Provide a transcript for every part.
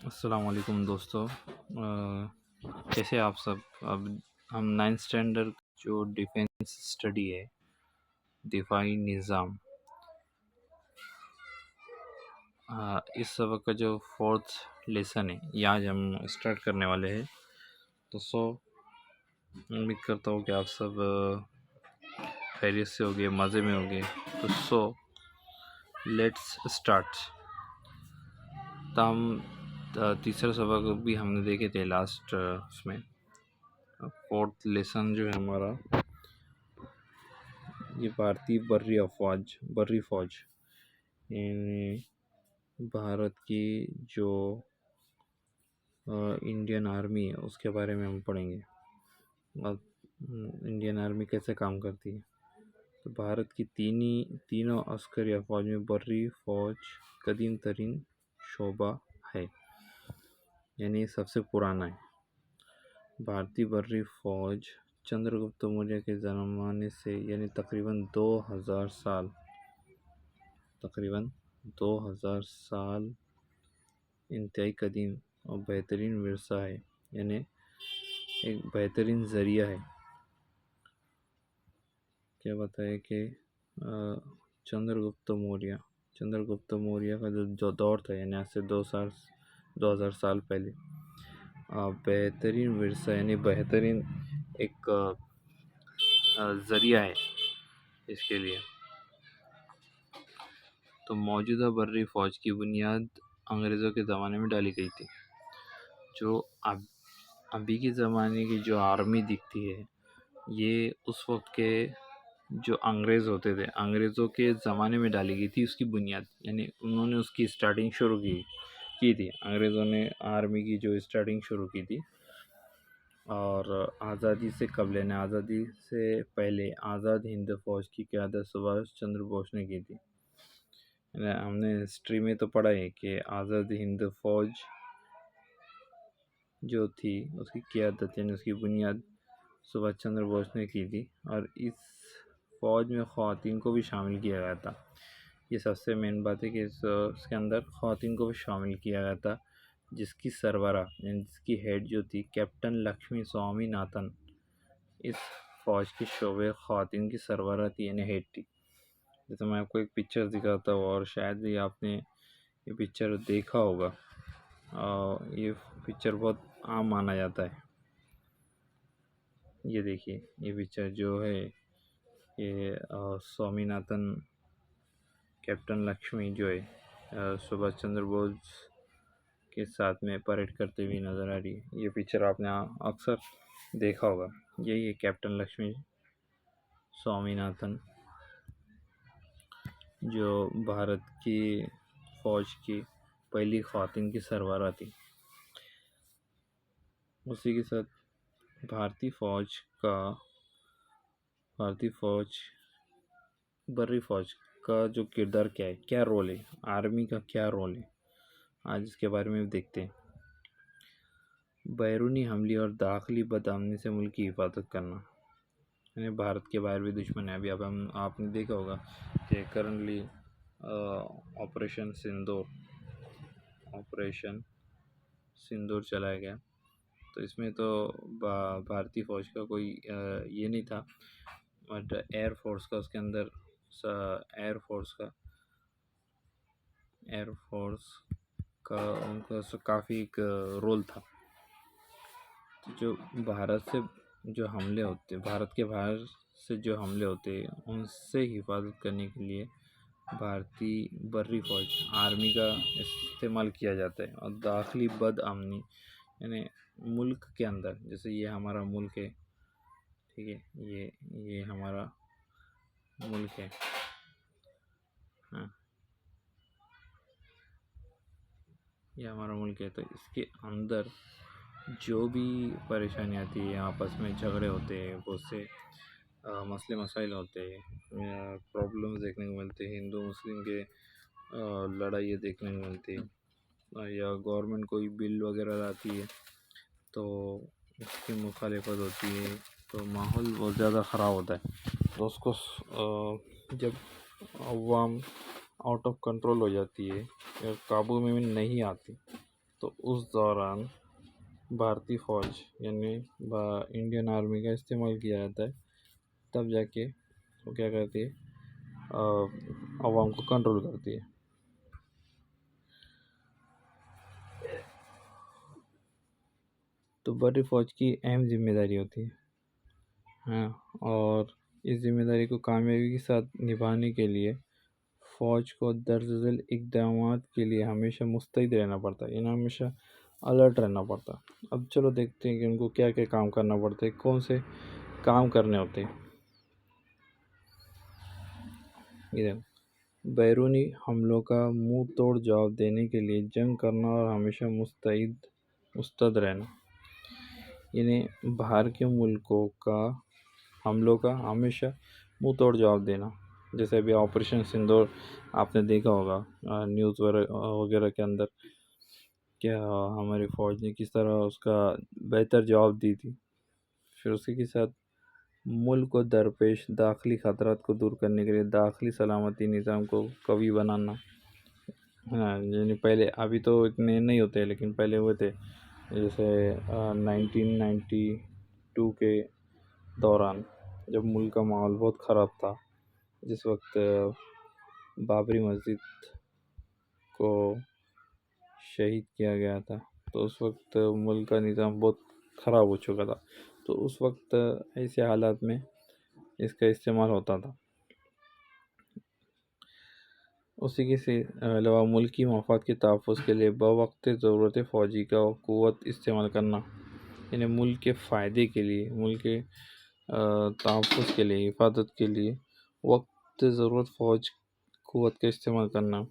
अस्सलाम वालेकुम दोस्तों। कैसे आप सब। अब हम 9th स्टैंडर्ड जो डिफेंस स्टडी है, दिफाई निज़ाम, इस सबक का जो 4th लेसन है ये आज हम स्टार्ट करने वाले हैं। दोस्तों, उम्मीद करता हूँ कि आप सब खैरियत से होगे, मज़े में होगे। तो लेट्स स्टार्ट। तो हम तीसरा सबक भी हमने देखे थे लास्ट उसमें। 4th लेसन जो है हमारा, ये भारतीय बर्री फ़ौज यानी भारत की जो इंडियन आर्मी है उसके बारे में हम पढ़ेंगे। अब इंडियन आर्मी कैसे काम करती है। तो भारत की तीनों अस्करी अफवाज में बर्री फ़ौज कदीम तरीन शोबा है, यानी सबसे पुराना है। भारतीय बर्री फ़ौज चंद्रगुप्त मौर्य के ज़माने से यानी तकरीबन 2000 साल इंतहाई कदीम और बेहतरीन विरसा है, यानी एक बेहतरीन ज़रिया है। क्या बताया कि चंद्रगुप्त मौर्य का जो दौर था, यानी आज से 2000 साल पहले, बेहतरीन विरसा यानी बेहतरीन एक ज़रिया है इसके लिए। तो मौजूदा बर्री फ़ौज की बुनियाद अंग्रेज़ों के ज़माने में डाली गई थी। जो अभी के ज़माने की जो आर्मी दिखती है, ये उस वक्त के जो अंग्रेज़ होते थे, अंग्रेज़ों के ज़माने में डाली गई थी उसकी बुनियाद, यानी उन्होंने उसकी स्टार्टिंग शुरू की थी। अंग्रेज़ों ने आर्मी की जो स्टार्टिंग शुरू की थी, और आज़ादी से कबल यानी आज़ादी से पहले आज़ाद हिंद फ़ौज की क़यादत सुभाष चंद्र बोस ने की थी। हमने हिस्ट्री में तो पढ़ा है कि आज़ाद हिंद फ़ौज जो थी उसकी क़यादत यानी उसकी बुनियाद सुभाष चंद्र बोस ने की थी, और इस फ़ौज में ख़वातीन को भी शामिल किया गया था। ये सबसे मेन बात है कि उसके अंदर ख़वातीन को भी शामिल किया गया था, जिसकी सरबराह यानी जिसकी हेड जो थी कैप्टन लक्ष्मी स्वामीनाथन, इस फ़ौज की शोबे ख़वातीन की सरबराह थी यानी हेड थी। जैसे मैं आपको एक पिक्चर दिखाता हूँ, और शायद ही आपने ये पिक्चर देखा होगा। ये पिक्चर बहुत आम माना जाता है। ये देखिए, ये पिक्चर जो है ये स्वामीनाथन कैप्टन लक्ष्मी जो है सुभाष चंद्र बोस के साथ में परेड करते हुए नज़र आ रही है। ये पिक्चर आपने अक्सर देखा होगा। यही है कैप्टन लक्ष्मी स्वामीनाथन, जो भारत की फ़ौज की पहली ख़वातीन की सरबराह थी। उसी के साथ भारतीय बर्री फ़ौज का जो किरदार क्या है, क्या रोल है, आर्मी का क्या रोल है, आज इसके बारे में देखते हैं। बैरूनी हमले और दाखिली बदअमनी से मुल्क की हिफाजत करना, यानी भारत के बाहर भी दुश्मन है। अभी अब आपने देखा होगा कि करंटली ऑपरेशन सिंदूर चलाया गया। तो इसमें तो भारतीय फ़ौज का कोई ये नहीं था, बट एयरफोर्स का उसके अंदर एयरफोर्स का उनका काफ़ी एक रोल था। तो जो भारत के बाहर से जो हमले होते हैं उनसे हिफाजत करने के लिए भारतीय बर्री फ़ौज आर्मी का इस्तेमाल किया जाता है। और दाखिली बदअमनी यानी मुल्क के अंदर, जैसे ये हमारा मुल्क है, ठीक है, ये हमारा मुल्क है, हाँ, ये हमारा मुल्क है। तो इसके अंदर जो भी परेशानी आती है, आपस में झगड़े होते हैं, बहुत से मसले मसाइल होते हैं, प्रॉब्लम्स देखने को मिलते हैं, हिंदू मुस्लिम के लड़ाई देखने को मिलती है, या गवर्नमेंट कोई बिल वगैरह लाती है तो उसकी मुखालिफत होती है, तो माहौल बहुत ज़्यादा ख़राब होता है। तो उसको जब अवाम आउट ऑफ कंट्रोल हो जाती है या काबू में नहीं आती, तो उस दौरान भारतीय फ़ौज यानी इंडियन आर्मी का इस्तेमाल किया जाता है, तब जाके वो क्या करती है, आवाम को कंट्रोल करती है। तो बड़ी फ़ौज की अहम जिम्मेदारी होती है, हाँ, और इस जिम्मेदारी को कामयाबी के साथ निभाने के लिए फ़ौज को दरअसल इक़दामात के लिए हमेशा मुस्तैद रहना पड़ता है, यानी हमेशा अलर्ट रहना पड़ता है। अब चलो देखते हैं कि उनको क्या क्या काम करना पड़ता है, कौन से काम करने होते हैं। इधर बैरूनी हमलों का मुंह तोड़ जवाब देने के लिए जंग करना और हमेशा मुस्तैद रहना, यानी बाहर के मुल्कों का हमलों का हमेशा मुंह तोड़ जवाब देना। जैसे अभी ऑपरेशन सिंदूर आपने देखा होगा न्यूज़ वगैरह के अंदर, क्या हमारी फ़ौज ने किस तरह उसका बेहतर जवाब दी थी। फिर उसी के साथ मुल्क को दरपेश दाखिली ख़तरात को दूर करने के लिए दाखिली सलामती निज़ाम को कवी बनाना। हाँ, यानी पहले, अभी तो इतने नहीं होते लेकिन पहले हुए थे। जैसे 1992 के दौरान जब मुल्क का माहौल बहुत ख़राब था, जिस वक्त बाबरी मस्जिद को शहीद किया गया था, तो उस वक्त मुल्क का निज़ाम बहुत ख़राब हो चुका था। तो उस वक्त ऐसे हालात में इसका इस्तेमाल होता था। उसी के से अलावा मुल्क की मफाद के तहफ़्फ़ुज़ के लिए बवक्त ज़रूरत फ़ौजी का क़ुव्वत इस्तेमाल करना, यानी मुल्क के फ़ायदे के लिए, मुल्क के तहफ़्फ़ुज़ के लिए, हिफाजत के लिए वक्त ज़रूरत फ़ौज क़ुव्वत का इस्तेमाल करना।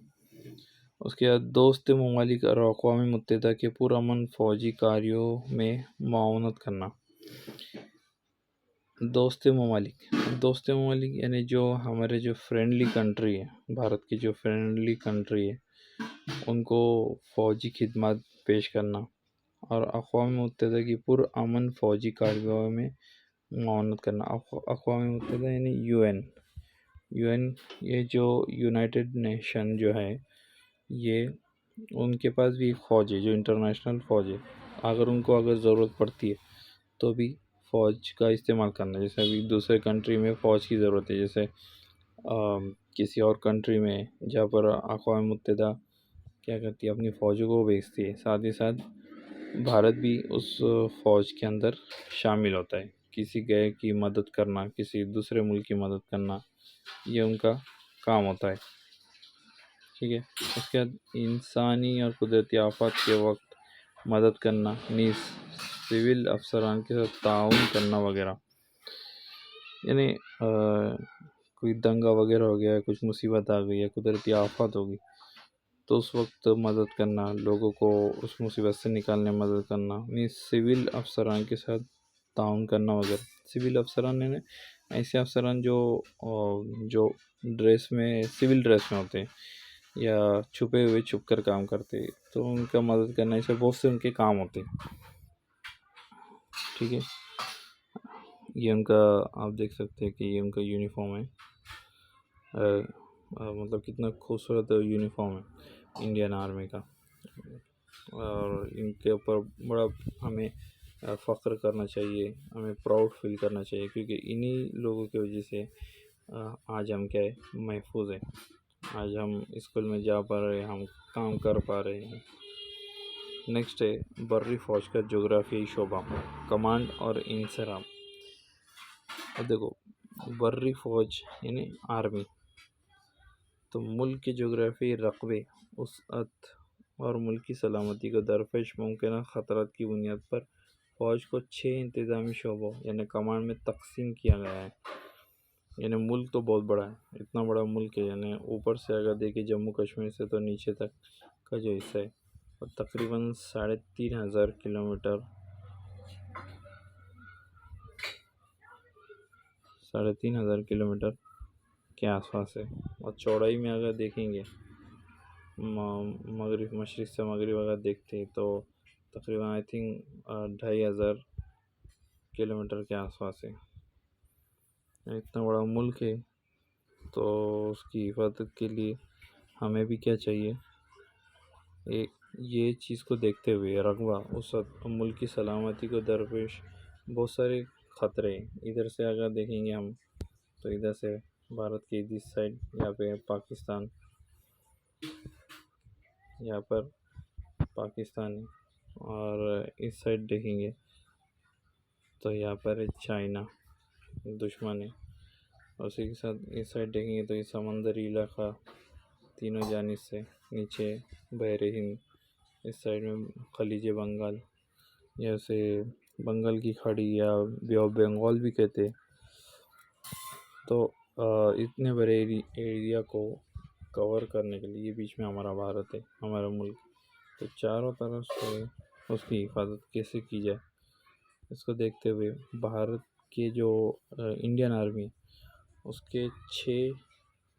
उसके बाद दोस्त ममालिक और अक़वाम मुत्तहिदा के पुरअमन फ़ौजी कार्यों में मुआवनत करना। दोस्त ममालिक यानी जो हमारे जो फ्रेंडली कंट्री है, भारत की जो फ्रेंडली कंट्री है, उनको फ़ौजी खिदमत पेश करना और अक़वाम मुत्तहिदा की पुरअमन फ़ौजी कार्रवाई में मुआवनत करना। अक़वाम मुत्तहिदा यानी यूएन, ये जो यूनाइटेड नेशन जो है, ये उनके पास भी एक फ़ौज है जो इंटरनेशनल फ़ौज है। अगर ज़रूरत पड़ती है तो भी फ़ौज का इस्तेमाल करना। जैसे अभी दूसरे कंट्री में फ़ौज की ज़रूरत है, जैसे किसी और कंट्री में जहाँ पर अक़वाम मुत्तहिदा क्या करती है, अपनी फ़ौजों को भेजती है, साथ ही साथ भारत भी उस फ़ौज के अंदर शामिल होता है। किसी गैर की मदद करना, किसी दूसरे मुल्क की मदद करना, ये उनका काम होता है। ठीक है। उसके बाद इंसानी और कुदरती आफ़ात के वक्त मदद करना, नीज़ सिविल अफसरान के साथ ताउन करना वगैरह, यानी कोई दंगा वगैरह हो गया, कुछ मुसीबत आ गई या कुदरती आफ़त होगी, तो उस वक्त मदद करना, लोगों को उस मुसीबत से निकालने में मदद करना, मीन्स सिविल अफसरान के साथ ताउन करना वगैरह। सिविल अफसरान यानी ऐसे अफसरान जो सिविल ड्रेस में होते हैं या छुपे हुए छुप कर काम करते हैं, तो उनका मदद करना, ऐसे बहुत से उनके काम होते हैं। ठीक है, ये उनका, आप देख सकते हैं कि ये उनका यूनिफॉर्म है। मतलब कितना खूबसूरत यूनिफॉर्म है इंडियन आर्मी का, और इनके ऊपर बड़ा हमें फ़ख्र करना चाहिए, हमें प्राउड फील करना चाहिए, क्योंकि इन्हीं लोगों की वजह से आज हम क्या है, महफूज हैं। आज हम स्कूल में जा पा रहे हैं, हम काम कर पा रहे हैं। नेक्स्ट है बर्री फ़ौज का जोग्राफियाई शोबा, कमांड और इंसराम। अब देखो, बर्री फ़ौज यानी आर्मी, तो मुल्क के जोग्राफी रकबे, वसअत और मुल्क की सलामती को दरपेश मुमकिन ख़तरात की बुनियाद पर फ़ौज को 6 इंतज़ामी शोबों यानी कमांड में तकसीम किया गया है। यानी मुल्क तो बहुत बड़ा है, इतना बड़ा मुल्क है, यानी ऊपर से अगर देखिए जम्मू कश्मीर से तो नीचे तक का जो हिस्सा है, और तकरीबन 3,500 किलोमीटर 3,500 किलोमीटर के आसपास है। और चौड़ाई में अगर देखेंगे, मगरिब मशरिक़ से मगरिब अगर देखते हैं, तो तकरीबन आई थिंक 2,500 किलोमीटर के आसपास है। इतना बड़ा मुल्क है, तो उसकी हिफाजत के लिए हमें भी क्या चाहिए, एक ये चीज़ को देखते हुए रकबा उस मुल्क की सलामती को दरपेश बहुत सारे ख़तरे इधर से अगर देखेंगे हम, तो इधर से भारत की इस साइड यहाँ पे पाकिस्तान, यहाँ पर पाकिस्तान है, और इस साइड देखेंगे तो यहाँ पर है चाइना दुश्मन है। उसी के साथ इस साइड देखेंगे तो ये समंदरी इलाका तीनों जानिब से नीचे बहरे हिंद, इस साइड में खलीज बंगाल, जैसे बंगाल की खाड़ी या बे ऑफ बंगाल भी कहते हैं। तो इतने बड़े एरिया को कवर करने के लिए बीच में हमारा भारत है, हमारा मुल्क। तो चारों तरफ से उसकी हिफाजत कैसे की जाए, इसको देखते हुए भारत के जो इंडियन आर्मी, उसके 6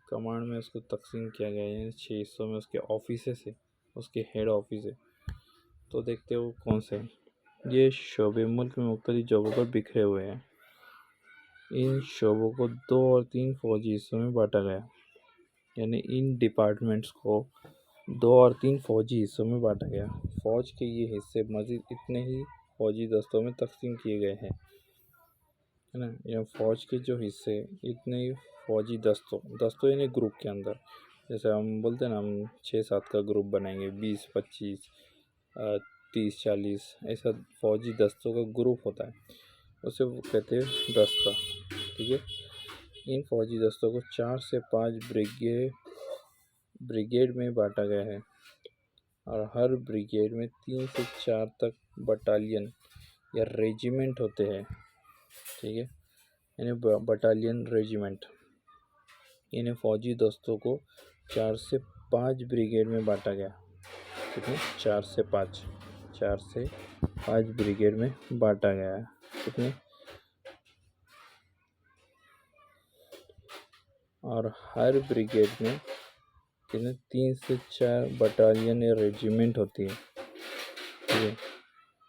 कमांड में उसको तकसीम किया गया है, 6 हिस्सों में उसके ऑफिसेस है, उसके हेड ऑफिस है। तो देखते हो कौन से ये शोबे मुल्क में मुख्तलिफ जगहों पर बिखरे हुए हैं। इन शोबों को 2 और 3 फौजी हिस्सों में बांटा गया, यानी इन डिपार्टमेंट्स को 2 और 3 फौजी हिस्सों में बांटा गया। फौज के ये हिस्से मज़ीद इतने ही फौजी दस्तों में तकसीम किए गए हैं, है ना। या फौज के जो हिस्से इतने ही फौजी दस्तों यानी ग्रुप के अंदर, जैसे हम बोलते हैं ना, हम 6-7 का ग्रुप बनाएंगे, 20-25 30-40 ऐसा फौजी दस्तों का ग्रुप होता है, उसे वो कहते हैं दस्ता। ठीक है, इन फौजी दस्तों को 4 से 5 ब्रिगेड में बांटा गया है, और हर ब्रिगेड में 3 से 4 तक बटालियन या रेजिमेंट होते हैं। ठीक है, यानी बटालियन रेजिमेंट। इन्हें फौजी दस्तों को 4 से 5 ब्रिगेड में बांटा गया। कितने? 4 से 5 ब्रिगेड में बांटा गया है। कितने? और हर ब्रिगेड में कितने? 3 से 4 बटालियन या रेजिमेंट होती है। ठीक है,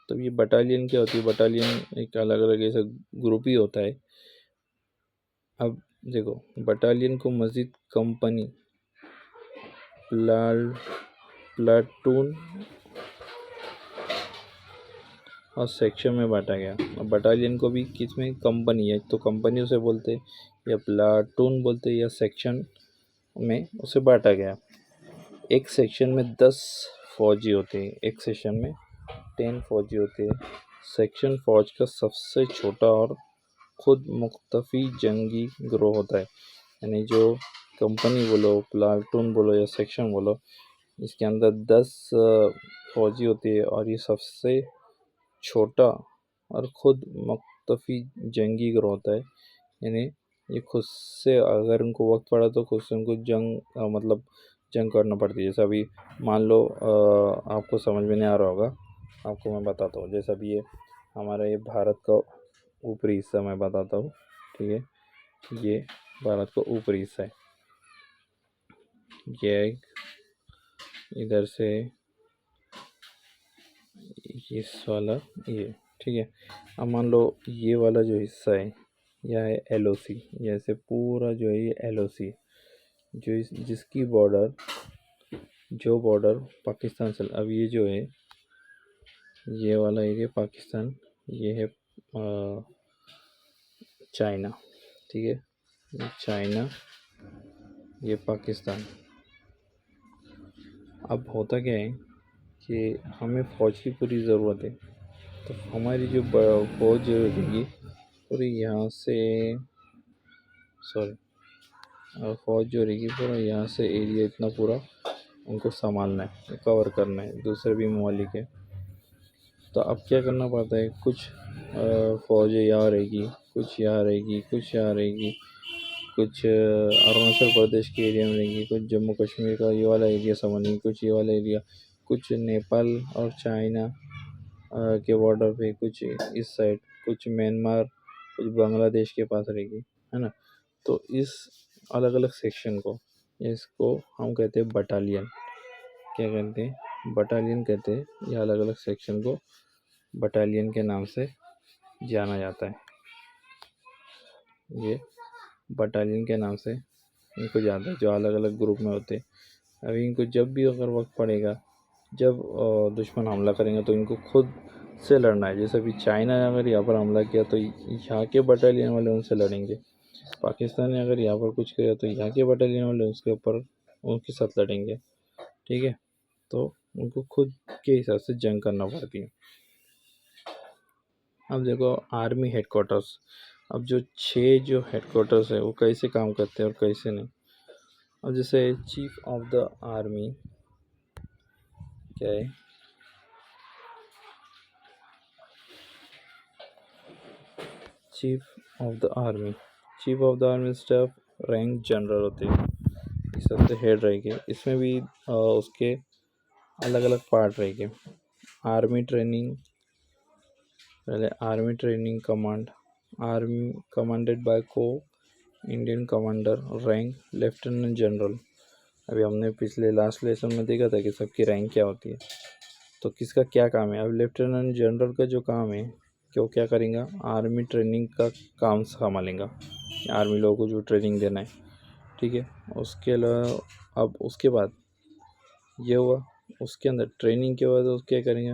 तो ये बटालियन क्या होती है? बटालियन एक अलग अलग ऐसा ग्रुप ही होता है। अब देखो, बटालियन को मज़ीद कंपनी, प्लाटून और सेक्शन में बांटा गया। अब बटालियन को भी किस में? कंपनी है, तो कंपनी उसे बोलते, या प्लाटून बोलते, या सेक्शन में उसे बांटा गया। एक सेक्शन में 10 फौजी होते हैं, एक सेक्शन में 10 फौजी होते हैं। सेक्शन फौज का सबसे छोटा और खुद मुख्तफी जंगी गिरोह होता है, यानी जो कंपनी बोलो, प्लाटून बोलो या सेक्शन बोलो, इसके अंदर 10 फौजी होती है, और ये सबसे छोटा और खुद मुख्तफी जंगी गिरोह होता है। यानी ये खुद से अगर उनको वक्त पड़ा तो खुद से उनको जंग करना पड़ती है। जैसा अभी मान लो, आपको समझ में नहीं आ रहा होगा, आपको मैं बताता हूँ। जैसा अभी ये हमारा ये भारत का ऊपरी हिस्सा मैं बताता हूँ। ठीक है, ये भारत का ऊपरी हिस्सा है, ये इधर से इस वाला ये। ठीक है, अब मान लो ये वाला जो हिस्सा है यह है LOC, जैसे पूरा जो है ये LOC, जिसकी बॉर्डर पाकिस्तान से, अब ये जो है ये वाला एरिया पाकिस्तान, ये है चाइना। ठीक है, ये चाइना, ये पाकिस्तान। अब होता क्या है कि हमें फ़ौज की पूरी ज़रूरत है, तो हमारी जो फ़ौज रहेगी पूरी यहाँ से, फ़ौज जो रहेगी पूरा यहाँ से एरिया इतना पूरा उनको संभालना है, कवर करना है, दूसरे भी ममालिक है। तो अब क्या करना पड़ता है, कुछ फ़ौज यहाँ रहेगी, कुछ यहाँ रहेगी, कुछ यहाँ रहेगी, कुछ अरुणाचल प्रदेश के एरिया में रहेंगी, कुछ जम्मू कश्मीर का ये वाला एरिया संभालेंगी, कुछ ये वाला एरिया, कुछ नेपाल और चाइना के बॉर्डर पे, कुछ इस साइड, कुछ म्यांमार, कुछ बांग्लादेश के पास रहेगी, है ना। तो इस अलग अलग सेक्शन को, इसको हम कहते हैं बटालियन। क्या कहते हैं? बटालियन कहते हैं। ये अलग अलग सेक्शन को बटालियन के नाम से जाना जाता है। ये बटालियन के नाम से इनको जानते हैं, जो अलग अलग ग्रुप में होते हैं। अभी इनको जब भी अगर वक्त पड़ेगा जब दुश्मन हमला करेंगे तो इनको खुद से लड़ना है। जैसे अभी चाइना ने अगर यहाँ पर हमला किया तो यहाँ के बटालियन वाले उनसे लड़ेंगे। पाकिस्तान ने अगर यहाँ पर कुछ किया तो यहाँ के बटालियन वाले उसके ऊपर उनके साथ लड़ेंगे। ठीक है, तो उनको खुद के हिसाब से जंग करना पड़ती है। अब देखो आर्मी हेडक्वार्टर्स, अब जो 6 जो हेडक्वार्टर्स है वो कैसे काम करते हैं और कैसे नहीं। अब जैसे चीफ ऑफ द आर्मी क्या है, chief of the army staff rank general होते हैं, इस सबसे हेड रहेंगे। इसमें भी उसके अलग अलग पार्ट रहेंगे। आर्मी ट्रेनिंग, पहले army training command, army commanded by को Indian commander, rank lieutenant general. अभी हमने पिछले लास्ट लेसन में देखा था कि सबकी रैंक क्या होती है, तो किसका क्या काम है। अब लेफ्टिनेंट जनरल का जो काम है कि वो क्या करेंगे, आर्मी ट्रेनिंग का काम संभालेंगे, आर्मी लोगों को जो ट्रेनिंग देना है। ठीक है, उसके अलावा अब उसके बाद ये हुआ, उसके अंदर ट्रेनिंग के बाद वो क्या करेंगे,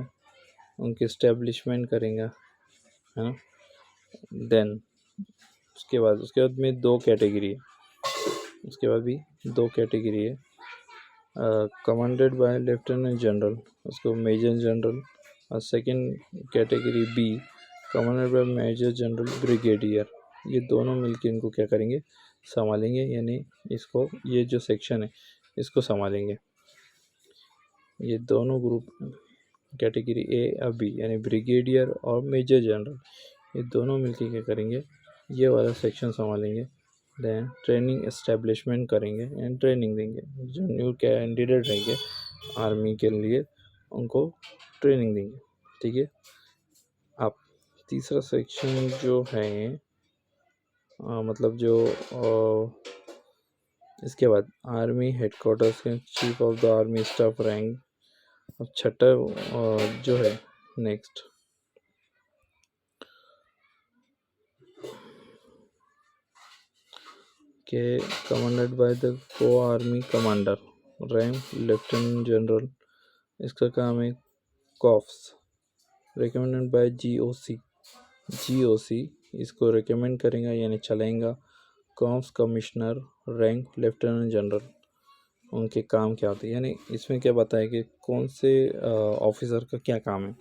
उनके इस्टेब्लिशमेंट करेंगे, है ना। देन उसके बाद में 2 कैटेगरी है, उसके बाद भी 2 कैटेगरी है। कमांडेड बाय लेफ्टिनेंट जनरल, उसको मेजर जनरल, और second category B commanded by major general brigadier. ये दोनों मिलकर इनको क्या करेंगे, संभालेंगे, यानी इसको ये जो सेक्शन है इसको संभालेंगे। ये दोनों ग्रुप कैटेगरी ए और बी यानी ब्रिगेडियर और मेजर जनरल, ये दोनों मिलकर क्या करेंगे, ये वाला सेक्शन संभालेंगे। देन ट्रेनिंग एस्टेब्लिशमेंट करेंगे एंड ट्रेनिंग देंगे। जो न्यू कैंडिडेट रहेंगे आर्मी के लिए उनको ट्रेनिंग देंगे। ठीक है, अब तीसरा सेक्शन जो है मतलब जो इसके बाद आर्मी हेडक्वार्टर्स के chief of the army staff rank. अब छठा जो है नेक्स्ट के कमांडेड बाय द को army commander, rank lieutenant general. इसका काम है कॉफ्स, रिकमेंडेड बाय जीओसी इसको रिकमेंड करेंगे यानी चलाएंगा। कॉम्स कमिश्नर, रैंक लेफ्टिनेंट जनरल, उनके काम क्या होते हैं, यानी इसमें क्या बताया कि कौन से ऑफिसर का क्या काम है।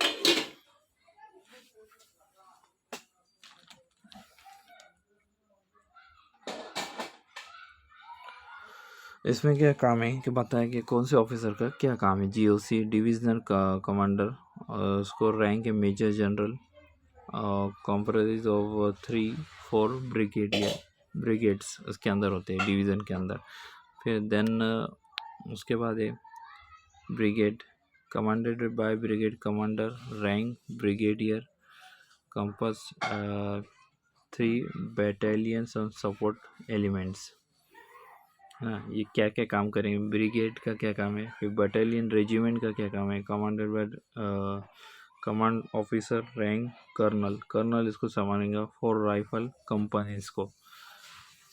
इसमें क्या काम है कि बताया कि कौन से ऑफिसर का क्या काम है। जीओसी डिविजनल का कमांडर, उसको रैंक है major general, comprise of 3-4 brigades उसके अंदर होते हैं डिवीज़न के अंदर। फिर देन उसके बाद है brigade, commanded by brigade commander, rank brigadier, compass 3 battalions और सपोर्ट एलिमेंट्स। हाँ, ये क्या क्या काम करेंगे, ब्रिगेड का क्या काम है, फिर बटालियन रेजिमेंट का क्या काम है, commanded by command officer, rank colonel इसको संभालेंगे, 4 राइफल कंपनीज को।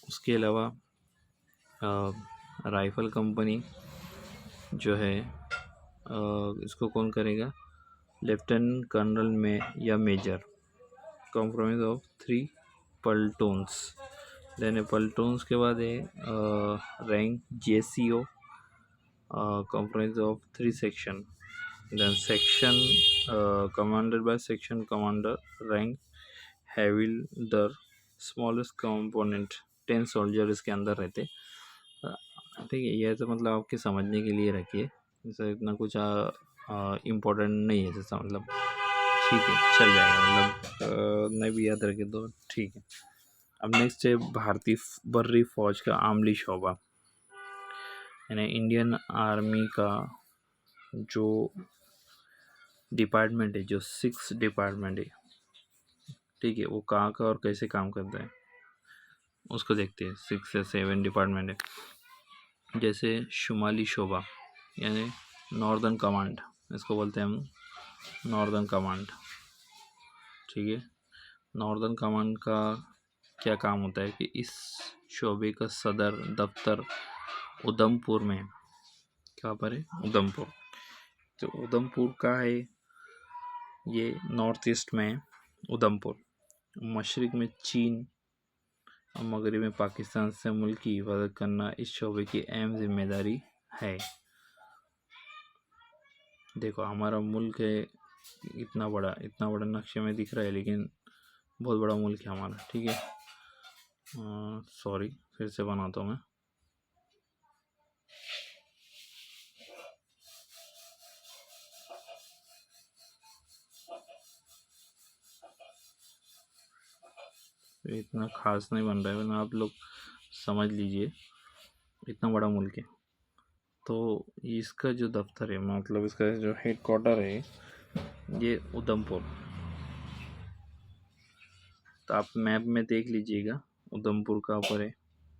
उसके अलावा राइफल कंपनी जो है इसको कौन करेगा, लेफ्टिनेंट कर्नल में या मेजर, कॉम्प्रोमाइज ऑफ 3 प्लटून्स। देन प्लटून्स के बाद है rank JCO, comprised of 3 section. Then section commanded by section commander, rank havildar, smallest component 10 soldier इसके अंदर रहते। ठीक है, यह तो मतलब आपके समझने के लिए रखिए, जैसे इतना कुछ इम्पोर्टेंट नहीं है, जैसा मतलब ठीक है चल जाएगा, मतलब नहीं भी याद रखे तो ठीक है। अब नेक्स्ट है भारतीय बर्री फौज का आमली शोभा, यानी इंडियन आर्मी का जो डिपार्टमेंट है, जो 6 डिपार्टमेंट है, ठीक है, वो कहाँ का और कैसे काम करता है उसको देखते हैं। 6 या 7 डिपार्टमेंट है। जैसे शुमाली शोभा यानी नॉर्दर्न कमांड, इसको बोलते हैं हम नॉर्दर्न कमांड। ठीक है, नॉर्दर्न कमांड का क्या काम होता है कि इस शोबे का सदर दफ्तर उधमपुर में, कहाँ पर है, उधमपुर। जो उधमपुर का है ये नॉर्थ ईस्ट में है उधमपुर, मशरक़ में चीन और मगरब में पाकिस्तान से मुल्क की हिफाजत करना इस शोबे की अहम जिम्मेदारी है। देखो हमारा मुल्क है इतना बड़ा नक्शे में दिख रहा है, लेकिन बहुत बड़ा मुल्क है हमारा, ठीक है। सॉरी, फिर से बनाता हूँ मैं। इतना खास नहीं बन रहा है, वरना आप लोग समझ लीजिए इतना बड़ा मुल्क है। तो इसका जो दफ्तर है, मतलब इसका जो हेड क्वार्टर है ये उधमपुर। तो आप मैप में देख लीजिएगा उधमपुर कहाँ पर है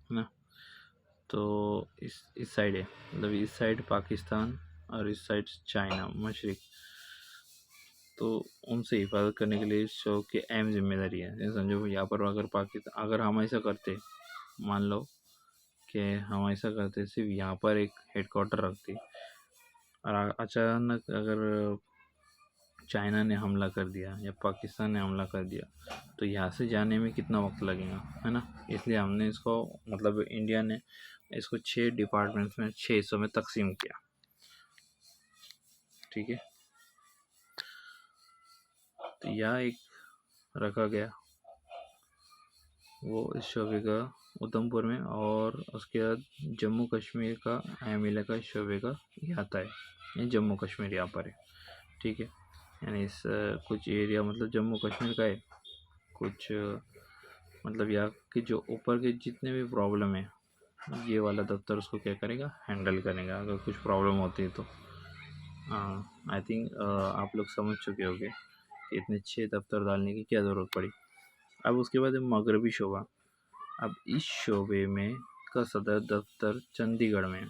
ना। तो इस साइड है, मतलब इस साइड पाकिस्तान और इस साइड चाइना मशरक़। तो उनसे हिफाजत करने के लिए इस शो की अहम जिम्मेदारी है। जैसे समझो यहाँ पर अगर पाकिस्तान, अगर हम ऐसा करते, मान लो कि हम ऐसा करते सिर्फ यहाँ पर एक हेड क्वार्टर रखते और अचानक अगर चाइना ने हमला कर दिया या पाकिस्तान ने हमला कर दिया तो यहाँ से जाने में कितना वक्त लगेगा, है ना। इसलिए हमने इसको, मतलब इंडिया ने इसको 6 डिपार्टमेंट्स में 6 हिस्सों में तकसीम किया, ठीक है। तो यहाँ एक रखा गया वो इस शोबे का उधमपुर में, और उसके बाद जम्मू कश्मीर का अहम इलाका इस शोबे का ये आता है, ये जम्मू कश्मीर यहाँ पर है, ठीक है। यानी इस कुछ एरिया मतलब जम्मू कश्मीर का है, कुछ मतलब यहाँ के जो ऊपर के जितने भी प्रॉब्लम है ये वाला दफ्तर उसको क्या करेगा, हैंडल करेगा अगर कुछ प्रॉब्लम होती है तो। आई थिंक आप लोग समझ चुके होंगे कि इतने 6 दफ्तर डालने की क्या ज़रूरत पड़ी। अब उसके बाद मगरबी शोबा। अब इस शोबे में का सदर दफ्तर चंडीगढ़ में है,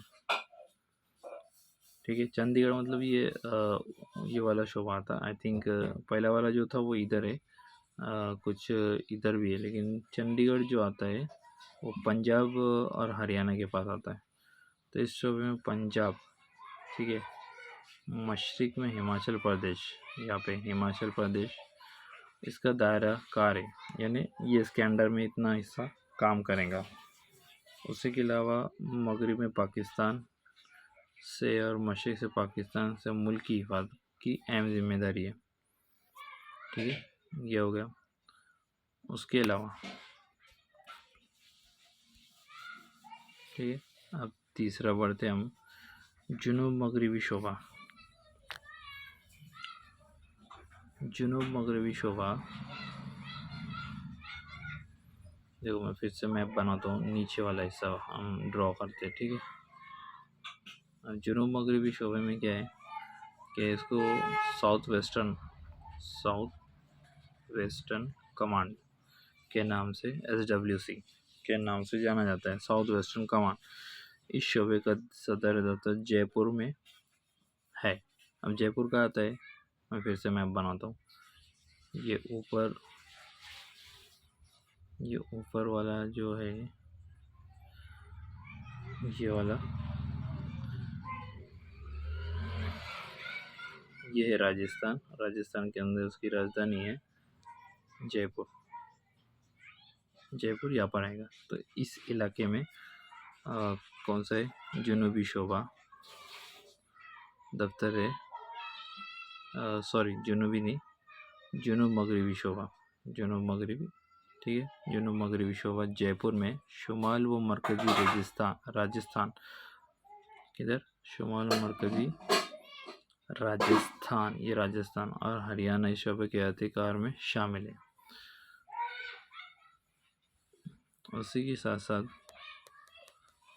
ठीक है। चंडीगढ़ मतलब ये वाला शोबा आता, आई थिंक पहला वाला जो था वो इधर है, कुछ इधर भी है, लेकिन चंडीगढ़ जो आता है वो पंजाब और हरियाणा के पास आता है। तो इस शोबे में पंजाब, ठीक है, मशरक़ में हिमाचल प्रदेश, यहाँ पे हिमाचल प्रदेश इसका दायरा कार है, यानी ये इसके अंडर में इतना हिस्सा काम करेगा। उसी के अलावा मगरब में पाकिस्तान से और मशरक़ से पाकिस्तान से मुल्क की हिफाजत की अहम जिम्मेदारी है, ठीक है। ये हो गया। उसके अलावा ठीक है, अब तीसरा बढ़ते हम जुनूब मगरबी शोबा। जुनूब मगरबी शोबा, देखो मैं फिर से मैप बनाता हूँ, नीचे वाला हिस्सा हम ड्रॉ करते हैं, ठीक है। अब जुनूब मगरबी शोबे में क्या है कि इसको साउथ वेस्टर्न कमांड के नाम से, SWC के नाम से जाना जाता है, साउथ वेस्टर्न कमांड। इस शोबे का सदर दफ्तर जयपुर में है। अब जयपुर का आता है, मैं फिर से मैप बनाता हूँ। ये ऊपर वाला जो है, ये वाला ये है राजस्थान के अंदर उसकी राजधानी है जयपुर यहाँ पर आएगा। तो इस इलाके में कौन सा है, जुनूबी शोबा दफ्तर है, सॉरी जुनूबी नहीं, जुनूब मगरबी शोबा, जुनूब मगरबी, ठीक है। जुनूब मगरबी शोबा जयपुर में शुमाल व मरकज़ी राजस्थान, किधर, शुमाल व मरकज़ी राजस्थान, ये राजस्थान और हरियाणा इस शोबे के अधिकार में शामिल है। उसी के साथ साथ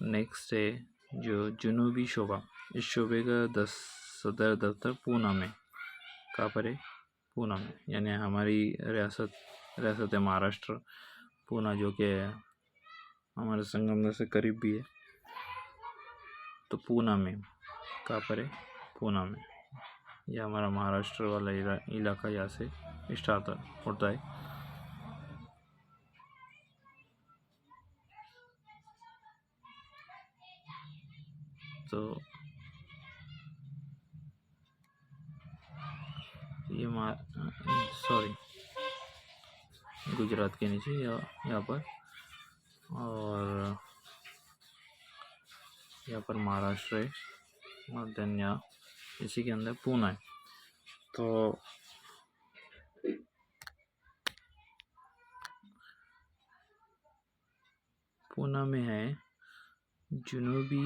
नेक्स्ट है जो जुनूबी शोबा। इस शोबे का सदर दफ्तर पूना में, कहाँ पर है, पूना में, यानी हमारी रियासत है महाराष्ट्र, पूना जो कि हमारे संगमनेर से करीब भी है। तो पूना में, कहाँ पर है, पूना में, यह हमारा महाराष्ट्र वाला इलाका यहाँ से स्टार्ट होता है। तो ये सॉरी गुजरात के नीचे यहाँ पर, और यहाँ पर महाराष्ट्र है, और देन यहाँ इसी के अंदर पूना है। तो पूना में है जनूबी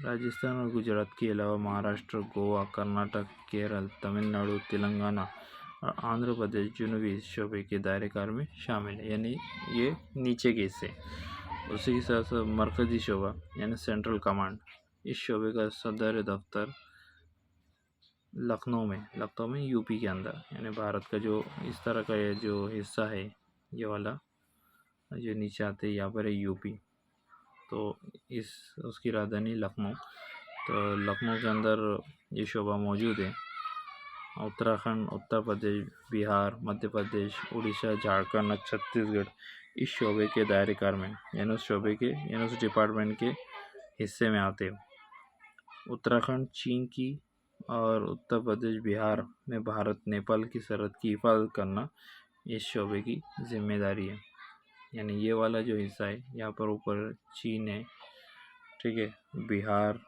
राजस्थान और गुजरात के अलावा महाराष्ट्र, गोवा, कर्नाटक, केरल, तमिलनाडु, तेलंगाना और आंध्र प्रदेश जनूबी इस शोबे के दायरेकार में शामिल है, यानी ये नीचे के हिस्से। उसी के साथ साथ मरकजी शोबा यानी सेंट्रल कमांड, इस शोबे का सदर दफ्तर लखनऊ में यूपी के अंदर, यानी भारत का जो इस तरह का ये जो हिस्सा है, ये वाला जो नीचे आते हैं यहाँ पर है यूपी। तो उसकी राजधानी लखनऊ। तो लखनऊ के अंदर ये शोबा मौजूद है। उत्तराखंड, उत्तर प्रदेश, बिहार, मध्य प्रदेश, उड़ीसा, झारखंड और छत्तीसगढ़ इस शोबे के दायरेकार में, यानी उस शोबे के यानी उस डिपार्टमेंट के हिस्से में आते हैं। उत्तराखंड चीन की और उत्तर प्रदेश, बिहार में भारत नेपाल की सरहद की हिफाजत करना इस शोबे की जिम्मेदारी है। यानी ये वाला जो हिस्सा है, यहाँ पर ऊपर चीन है, ठीक है, बिहार,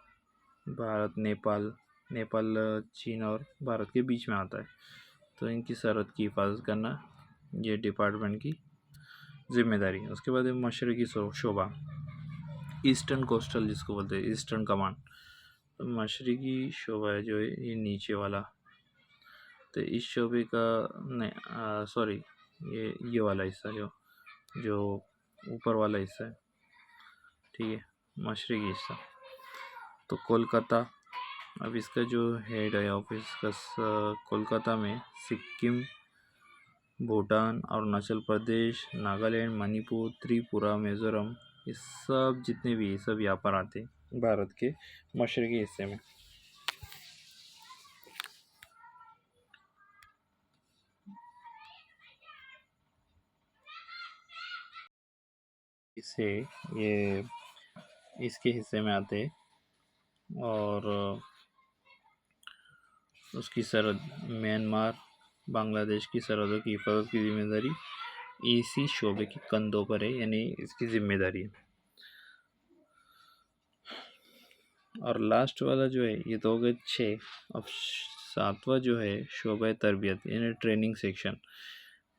भारत, नेपाल चीन और भारत के बीच में आता है। तो इनकी सरहद की हिफाजत करना ये डिपार्टमेंट की जिम्मेदारी है। उसके बाद मशरकी शोबा, ईस्टर्न कोस्टल जिसको बोलते हैं, ईस्टर्न कमांड। तो मशरकी शोबा है जो है ये नीचे वाला। तो इस शोबे का नहीं सॉरी ये वाला हिस्सा जो ऊपर वाला हिस्सा है, ठीक है, मशरकी हिस्सा। तो कोलकाता, अब इसका जो हेड है ऑफिस का कोलकाता में, सिक्किम, भूटान, अरुणाचल प्रदेश, नागालैंड, मणिपुर, त्रिपुरा, मिज़ोरम, ये सब जितने भी सब यहाँ पर आते हैं भारत के मशरकी हिस्से में। इसे ये इसके हिस्से में आते हैं, और उसकी सरहद म्यांमार, बांग्लादेश की सरहदों की हिफाजत की जिम्मेदारी इसी शोबे के कंधों पर है, यानी इसकी जिम्मेदारी है। और लास्ट वाला जो है ये तो हो गए 6। अब 7वां जो है शोबा तरबियत यानी ट्रेनिंग सेक्शन,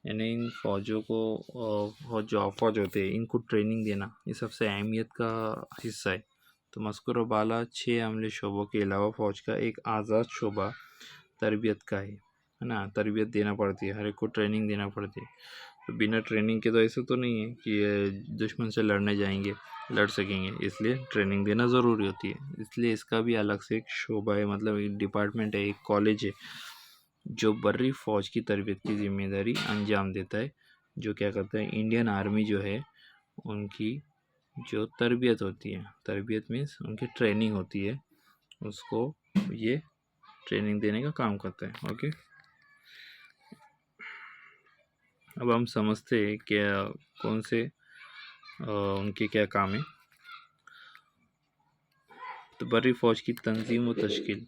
यानी इन फौजों को जो फौज होते हैं इनको ट्रेनिंग देना ये सबसे अहमियत का हिस्सा है। तो मस्कुर बाला 6 अमले शोबों के अलावा फौज का एक आज़ाद शोबा तरबियत का है ना। तरबियत देना पड़ती है, हर एक को ट्रेनिंग देना पड़ती है। तो बिना ट्रेनिंग के तो ऐसा तो नहीं है कि दुश्मन से लड़ सकेंगे, इसलिए ट्रेनिंग देना ज़रूरी होती है। इसलिए इसका भी अलग से एक शोबा है, मतलब एक डिपार्टमेंट है, एक कॉलेज है जो बर्री फ़ौज की तरबियत की जिम्मेदारी अंजाम देता है। जो क्या करता है, इंडियन आर्मी जो है उनकी जो तरबियत होती है, तरबियत मीन्स उनकी ट्रेनिंग होती है, उसको ये ट्रेनिंग देने का काम करता है। ओके, अब हम समझते हैं क्या कौन से उनके क्या काम है। तो बर्री फ़ौज की तंजीम व तश्कील,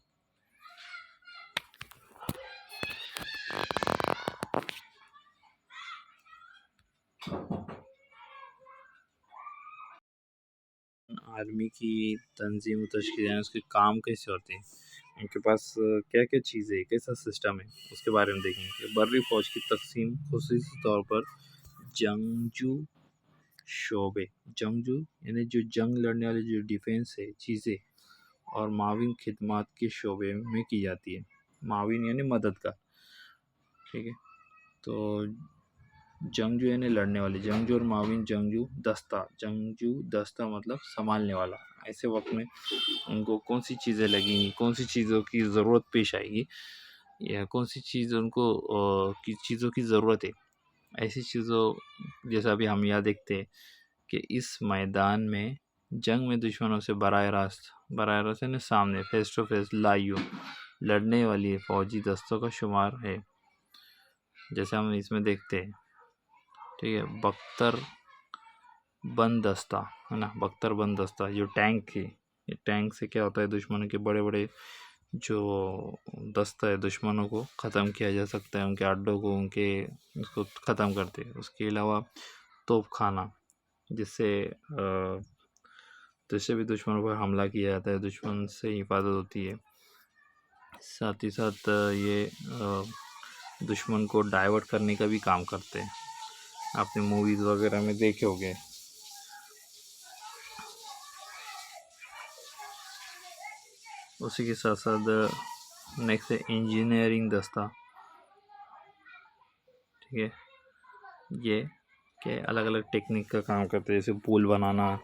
आर्मी की तंजीम व तश्कील यानी उसके काम कैसे होते हैं, उनके पास क्या क्या चीज़ें, कैसा सिस्टम है, उसके बारे में देखेंगे। बर्री फ़ौज की तकसीम खुसूसी तौर पर जंगजू शोबे, जंगजू यानी जो जंग लड़ने वाले जो डिफेंस है चीज़ें, और माविन खिदमात के शोबे में की जाती है। माविन यानी मदद का, ठीक है। तो जंगजू यानी लड़ने वाले, जंगजू और माविन जंगजू दस्ता मतलब संभालने वाला। ऐसे वक्त में उनको कौन सी चीज़ें लगेंगी, कौन सी चीज़ों की ज़रूरत पेश आएगी, या कौन सी चीज़ उनको चीज़ों की ज़रूरत है, ऐसी चीज़ों जैसा अभी हम यहाँ देखते हैं कि इस मैदान में जंग में दुश्मनों से बराह रास्त यानी सामने फेस टू फेस लाइव लड़ने वाली फौजी दस्तों का शुमार है। जैसे हम इसमें देखते हैं, ठीक है, बख्तर बंद दस्ता है ना, बख्तर बंद दस्ता जो टैंक है, ये टैंक से क्या होता है, दुश्मनों के बड़े बड़े जो दस्ता है दुश्मनों को ख़त्म किया जा सकता है, उनके अड्डों को उनके उसको ख़त्म करते हैं। उसके अलावा तोप खाना, जिससे जिससे भी दुश्मनों पर हमला किया जाता है, दुश्मन से हिफाजत होती है। साथ ही साथ ये दुश्मन को डाइवर्ट करने का भी काम करते हैं। आपने मूवीज़ वगैरह में देखे होंगे। उसी के साथ साथ नेक्स्ट है इंजीनियरिंग दस्ता। ठीक है, ये के अलग अलग टेक्निक का काम करते हैं, जैसे पुल बनाना,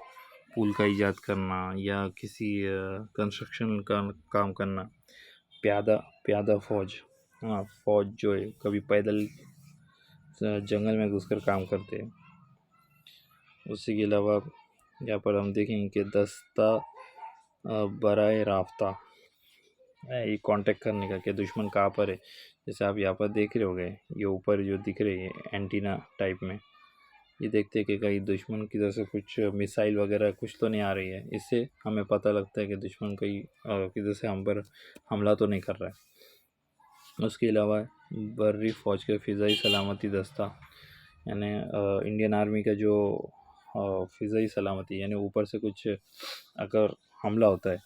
पुल का इजाद करना, या किसी कंस्ट्रक्शन का काम करना। प्यादा प्यादा फौज, हाँ फौज जो है कभी पैदल जंगल में घुसकर काम करते हैं। उसी के अलावा यहाँ पर हम देखेंगे कि दस्ता बराए राफ्ता, ये कांटेक्ट करने का, कि दुश्मन कहाँ पर है। जैसे आप यहाँ पर देख रहे होंगे, ये ऊपर जो दिख रही है एंटीना टाइप में, ये देखते हैं कि कहीं दुश्मन की तरफ से कुछ मिसाइल वगैरह कुछ तो नहीं आ रही है। इससे हमें पता लगता है कि दुश्मन कहीं किधर से हम पर हमला तो नहीं कर रहा है। उसके अलावा बर्री फ़ौज के फ़िज़ाई सलामती दस्ता, यानी इंडियन आर्मी का जो फ़िज़ाई सलामती, यानी ऊपर से कुछ अगर हमला होता है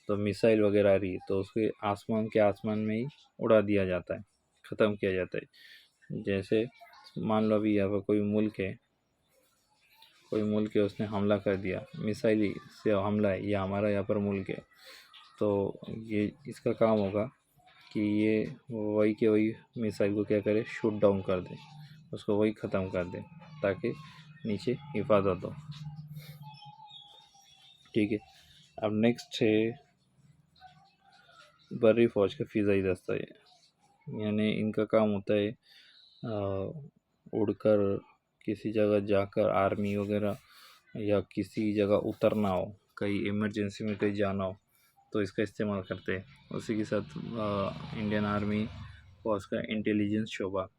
तो मिसाइल वगैरह आ रही है तो उसके आसमान में ही उड़ा दिया जाता है, ख़त्म किया जाता है। जैसे मान लो अभी यहाँ पर कोई मुल्क है, उसने हमला कर दिया, मिसाइल से हमला है, ये हमारा यहाँ पर मुल्क है, तो ये इसका काम होगा कि ये वही के वही मिसाइल को क्या करे, शूट डाउन कर दे, उसको वही ख़त्म कर दे, ताकि नीचे हिफाजत हो। ठीक है, अब नेक्स्ट है बर्री फ़ौज का फ़िज़ाई दस्ता है, यानी इनका काम होता है उड़कर किसी जगह जाकर, आर्मी वगैरह या किसी जगह उतरना हो, कहीं इमरजेंसी में कहीं जाना हो, तो इसका इस्तेमाल करते हैं। उसी के साथ इंडियन आर्मी फ़ौज का इंटेलिजेंस शोबा,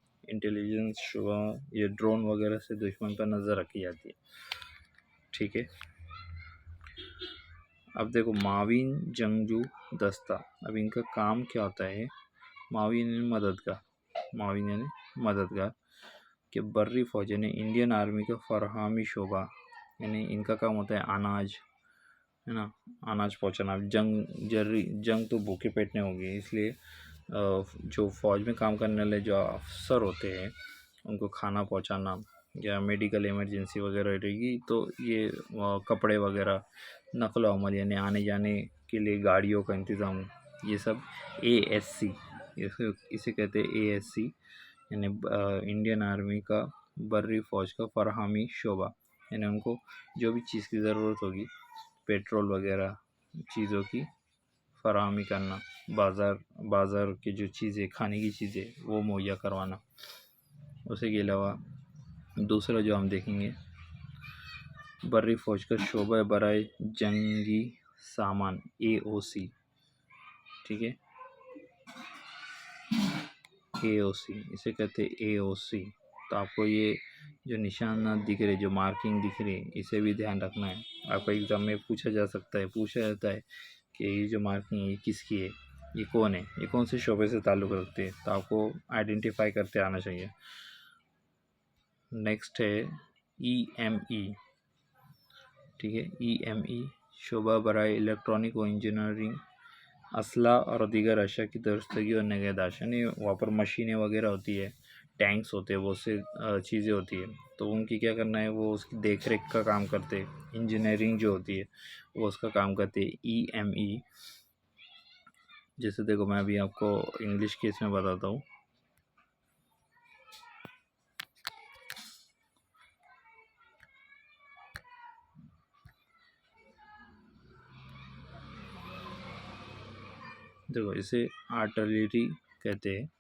ये ड्रोन वगैरह से दुश्मन पर नज़र रखी जाती है। ठीक है, अब देखो माविन जंगजू दस्ता, अब इनका काम क्या होता है। माविन यानी मददगार कि बर्री फ़ौज यानी इंडियन आर्मी का फरहामी शोबा, यानी इनका काम होता है अनाज, है ना, अनाज पहुंचाना। जंग तो भूखे पेट नहीं होगी, इसलिए जो फ़ौज में काम करने वाले जो अफसर होते हैं उनको खाना पहुंचाना, या मेडिकल इमरजेंसी वगैरह रहेगी तो ये कपड़े वगैरह, नकल अमल यानी आने जाने के लिए गाड़ियों का इंतज़ाम, ये सब ASC, इसे कहते हैं ASC, यानी इंडियन आर्मी का बर्री फ़ौज का फरहामी शोबा, यानी उनको जो भी चीज़ की ज़रूरत होगी, पेट्रोल वगैरह चीज़ों की फराहमी करना, बाज़ार की जो चीज़ें, खाने की चीज़ें, वो मुहैया करवाना। उसी के अलावा दूसरा जो हम देखेंगे, बर्री फ़ौज का शोबा बराए जंगी सामान, AOC। ठीक है, AOC, इसे कहते हैं AOC। तो आपको ये जो निशान दिख रहे, जो मार्किंग दिख रही है, इसे भी ध्यान रखना है। आपको एग्ज़ाम में पूछा जाता है कि ये जो मार्किंग है ये किसकी है, ये कौन है, ये कौन से शोबे से ताल्लुक़ रखते हैं, तो आपको आइडेंटिफाई करते आना चाहिए। नेक्स्ट है EME। ठीक है, EME शोबा बराए इलेक्ट्रॉनिक व इंजीनियरिंग असला और दीगर अशा की दुरुस्तगी और निगहदाश्त, यानी वहाँ पर मशीनें वगैरह होती है, टैंक्स होते हैं, बहुत से चीज़ें होती है, तो उनकी क्या करना है, वो उसकी देख रेख का काम करते हैं। इंजीनियरिंग जो होती है वो उसका काम करते हैं EME। जैसे देखो मैं अभी आपको इंग्लिश केस में बताता हूँ। देखो इसे आर्टिलरी कहते हैं।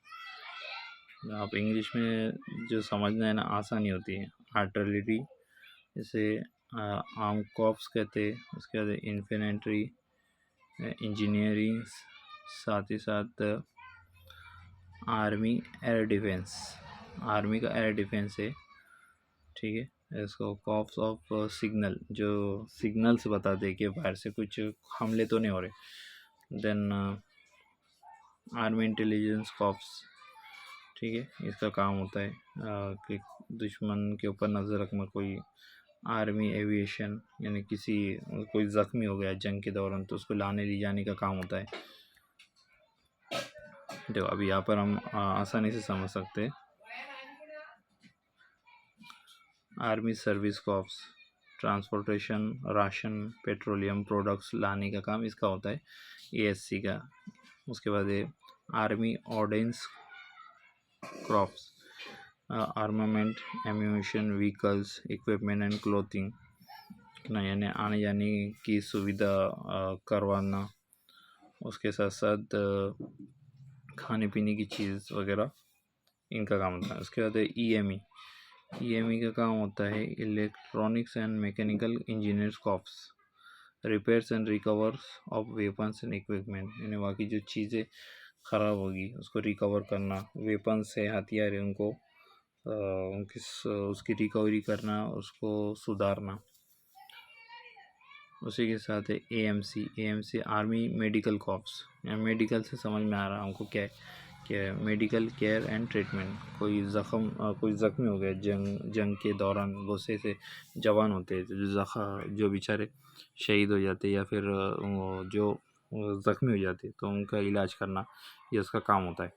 आप इंग्लिश में जो समझना है ना, आसानी होती है। आर्टिलरी, इसे आर्म कॉर्प्स कहते हैं। उसके बाद इन्फेंट्री, इंजीनियरिंग, साथ ही साथ आर्मी एयर डिफेंस, आर्मी का एयर डिफेंस है। ठीक है, इसको कॉप्स ऑफ सिग्नल, जो सिग्नल्स बताते हैं कि बाहर से कुछ हमले तो नहीं हो रहे। देन आर्मी इंटेलिजेंस कॉप्स, ठीक है, इसका काम होता है कि दुश्मन के ऊपर नज़र रखना। कोई आर्मी एविएशन, यानी किसी कोई ज़ख्मी हो गया जंग के दौरान तो उसको लाने ले जाने का काम होता है। देखो अभी यहाँ पर हम आसानी से समझ सकते हैं। Army service corps transportation, ration, petroleum products लाने का काम इसका होता है, एएससी का। उसके बाद ये army ordinance crops, armament, ammunition, vehicles, equipment and clothing ना, यानी आने जाने की सुविधा करवाना। उसके साथ साथ खाने पीने की चीज़ वगैरह इनका काम होता है। उसके बाद ईएमई, ईएमई का काम होता है electronics and mechanical engineers corps, repairs and recovers of weapons and equipment, यानी बाकी जो चीज़ें ख़राब होगी उसको रिकवर करना, वेपन्स है, हथियार है, उनको उनकी उसकी रिकवरी करना, उसको सुधारना। उसी के साथ है AMC, AMC army medical corps, medical से समझ में आ रहा है हमको क्या है, मेडिकल केयर एंड ट्रीटमेंट। कोई ज़ख्मी हो गया जंग के दौरान, बहुत से जवान होते हैं जो बेचारे शहीद हो जाते या फिर जो ज़ख्मी हो जाते तो उनका इलाज करना, ये उसका काम होता है।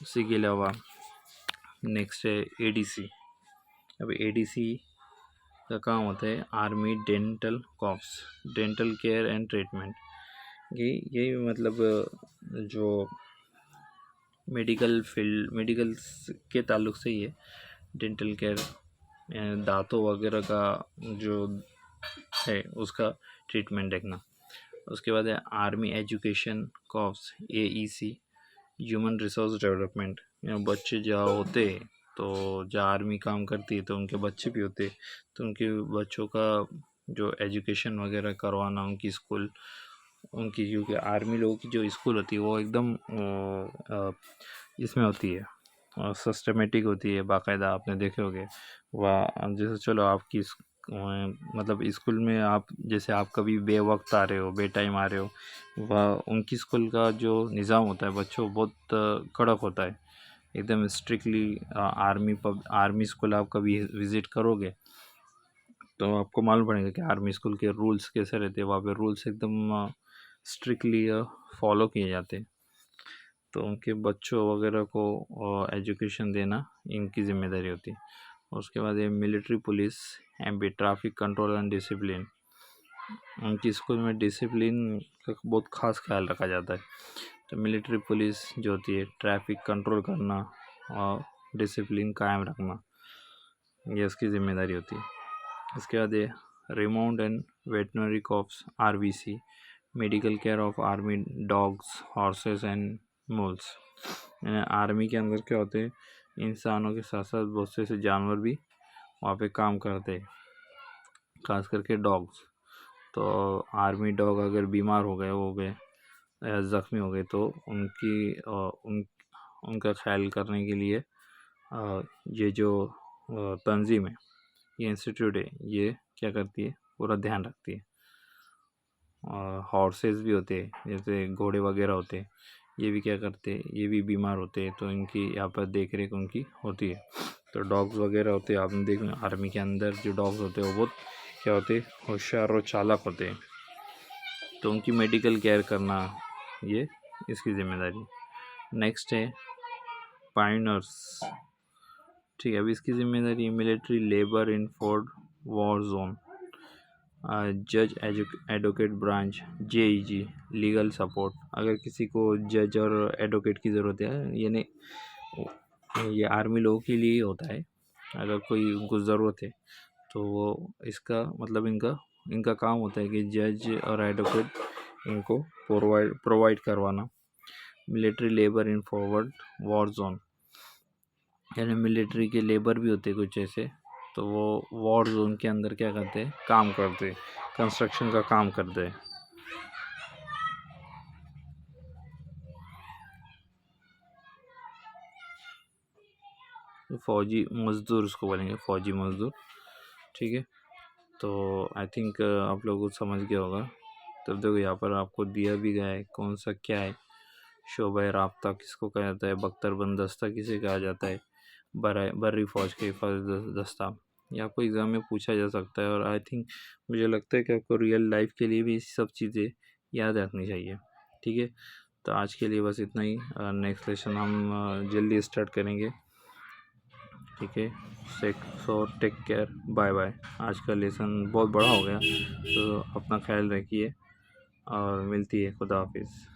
उसी के अलावा नेक्स्ट है एडीसी। अब एडीसी का काम होता है army dental corps, dental care and treatment. ये मतलब जो मेडिकल फील्ड, मेडिकल के ताल्लुक से ही है, डेंटल केयर, दांतों वगैरह का जो है उसका ट्रीटमेंट देखना। उसके बाद है army education corps, AEC, human resource development. बच्चे जहाँ होते हैं तो जहाँ आर्मी काम करती है तो उनके बच्चे भी होते हैं, तो उनके बच्चों का जो एजुकेशन वगैरह करवाना, उनकी स्कूल, उनकी क्योंकि आर्मी लोगों की जो स्कूल होती है वो एकदम इसमें होती है, सिस्टमेटिक होती है, बाकायदा आपने देखे होंगे। वह जैसे चलो आपकी मतलब स्कूल में आप जैसे आप कभी बे वक्त आ रहे हो, बे टाइम आ रहे हो, वह उनकी स्कूल का जो निज़ाम होता है बच्चों बहुत कड़क होता है, एकदम स्ट्रिक्टली। आर्मी स्कूल आप कभी विज़िट करोगे तो आपको मालूम पड़ेगा कि आर्मी स्कूल के रूल्स कैसे रहते हैं। वहाँ पे रूल्स एकदम स्ट्रिक्टली फॉलो किए जाते हैं। तो उनके बच्चों वगैरह को एजुकेशन देना इनकी ज़िम्मेदारी होती है। उसके बाद ये military police MP, traffic control and discipline. उनकी स्कूल में डिसिप्लिन का बहुत ख़ास ख्याल रखा जाता है। तो मिलिट्री पुलिस जो होती है, ट्रैफिक कंट्रोल करना और डिसिप्लिन कायम रखना, ये उसकी ज़िम्मेदारी होती है। इसके बाद ये remount and veterinary corps, RVC, medical care of army dogs, horses and mules. आर्मी के अंदर क्या होते हैं, इंसानों के साथ साथ बहुत से जानवर भी वहाँ पे काम करते हैं, खास करके डॉग्स। तो आर्मी डॉग अगर बीमार हो गए या ज़ख्मी हो गए तो उनका ख्याल करने के लिए ये जो तंजीम है, ये इंस्टीट्यूट है, ये क्या करती है, पूरा ध्यान रखती है। हॉर्सेस भी होते हैं, जैसे घोड़े वगैरह होते हैं, ये भी क्या करते हैं, ये भी बीमार होते हैं, तो इनकी यहाँ पर देख रेख उनकी होती है। तो डॉग्स वगैरह होते हैं, आपने देख आर्मी के अंदर जो डॉग्स होते हैं वो बहुत क्या होते हैं, होशियार और चालाक होते हैं, तो उनकी मेडिकल केयर करना ये इसकी ज़िम्मेदारी। नेक्स्ट है पायनर्स, ठीक है। अभी इसकी ज़िम्मेदारी military labour in Ford war zone, जज एडवोकेट ब्रांच, जेईजी, लीगल सपोर्ट। अगर किसी को जज और एडवोकेट की ज़रूरत है, यानी ये आर्मी लोगों के लिए ही होता है, अगर कोई उनको ज़रूरत है तो वो इसका मतलब इनका काम होता है कि जज और एडवोकेट इनको प्रोवाइड करवाना। Military labour in forward war zone, यानी मिलिट्री के लेबर भी होते कुछ ऐसे, तो वो वॉर जोन के अंदर क्या करते हैं, काम करते, कंस्ट्रक्शन का काम करते हैं। फौजी मज़दूर उसको बोलेंगे, फौजी मज़दूर, ठीक है। तो आई थिंक आप लोगों को समझ गया होगा। तब देखो यहाँ पर आपको दिया भी गया है कौन सा क्या है, शोबे राब्ता किसको कहा जाता है, बख्तर दस्ता किसे कहा जाता है, बर्री फ़ौज के हिफाजत दस्ता। ये आपको एग्ज़ाम में पूछा जा सकता है और आई थिंक मुझे लगता है कि आपको रियल लाइफ के लिए भी ये सब चीज़ें याद रखनी चाहिए। ठीक है, तो आज के लिए बस इतना ही। नेक्स्ट लेसन हम जल्दी स्टार्ट करेंगे। ठीक है, so take care, bye bye. आज का लेसन बहुत बड़ा हो गया, तो अपना ख्याल रखिए और मिलती है। खुदा हाफिज़।